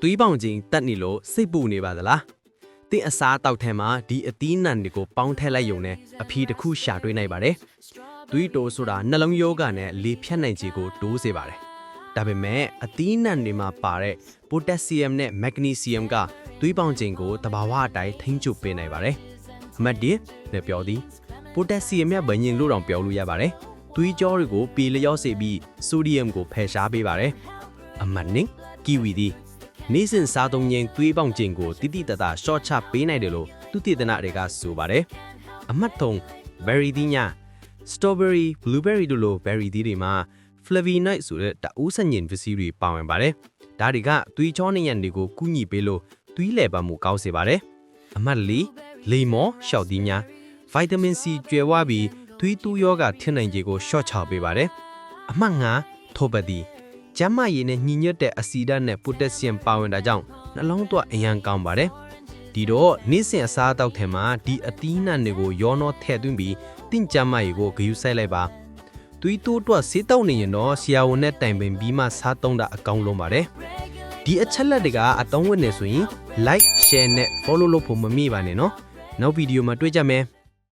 သွေးပေါင်ခြင်းတက်နေလို့စိတ်ပူနေပါသလားတင်းအစားတောက်ထဲမှာဒီအသီးနှံတွေကိုပေါင်းထည့်လိုက်ရုံနဲ့အဖြေတစ်ခုရှာတွေ့နိုင်ပါတယ်သွေးတိုးဆိုတာနှလုံးယောဂနဲ့လေဖြတ်နိုင်ခြင်းကိုတိုးစေပါတယ်ဒါပေမဲ့အသီးနှံတွေမှာပါတဲ့ပိုတက်ဆီယမ်နဲ့မက်ဂနီဆီယမ်ကသွေးပေါင်ခြင်းကိုတဘာဝအတိုင်းထိန်းချုပ်ပေးနိုင်ပါတယ်အမှတ်1နဲ့ပြောသည်ပိုတက်ဆီယမ်မြဘညင်လို့တောင်ပြောလို့ရပါတယ်သွေးကြောတွေကိုပေလျော့စေပြီးဆိုဒီယမ်ကိုဖယ်ရှားပေးပါတယ်အမှတ်2ကီဝီသည်နေ့စဉ်စားသုံးရင်သွေးပေါင်ခြင်းကိုတိတိတတ်တာရှော့ချပေးနိုင်တယ်လို့သူတည်တနာတွေကဆိုပါတယ်အမှတ်3 berry သီးညာ strawberry blueberry တို့လို berry သီးတွေမှာ flavonoid ဆိုတဲ့တအူးဆန်ညင်ပစ္စည်းတွေပါဝင်ပါတယ်ဒါတွေကသွေးကြောနံရံတွေကိုကူညီပေးလို့သွေးလည်ပတ်မှုကောင်းစေပါတယ်အမှတ်4လေမော်ရှောက်သီးညာ vitamin C ကျွဲဝပြီးသွေးတူးယောဂထင်းနိုင်ခြင်းကိုရှော့ချပေးပါတယ်အမှတ်5ထောပတ်သီးကျန်းမာရေးနဲ့ညီညွတ်တဲ့အဆီဓာတ်နဲ့ပိုတက်ဆီယမ်ပါဝင်တာကြောင့်နှလုံးသွအရန်ကောင်းပါတယ်ဒီတော့နေ့စဉ်အစားအသောက်ထဲမှာဒီအသီးနှံတွေကိုရောနှောထည့်သွင်းပြီးတင့်ကျန်းမာရေးကိုဂရုစိုက်လိုက်ပါသွေးတိုးတွက်ဆေးတောက်နေရင်တော့ဆရာဝန်နဲ့တိုင်ပင်ပြီးမှစားသုံးတာအကောင်းဆုံးပါတယ်ဒီအချက်လက်တွေကအသုံးဝင်နေဆိုရင် like share နဲ့ follow လုပ်ဖို့မမေ့ပါနဲ့နော်နောက်ဗီဒီယိုမှာတွေ့ကြမယ်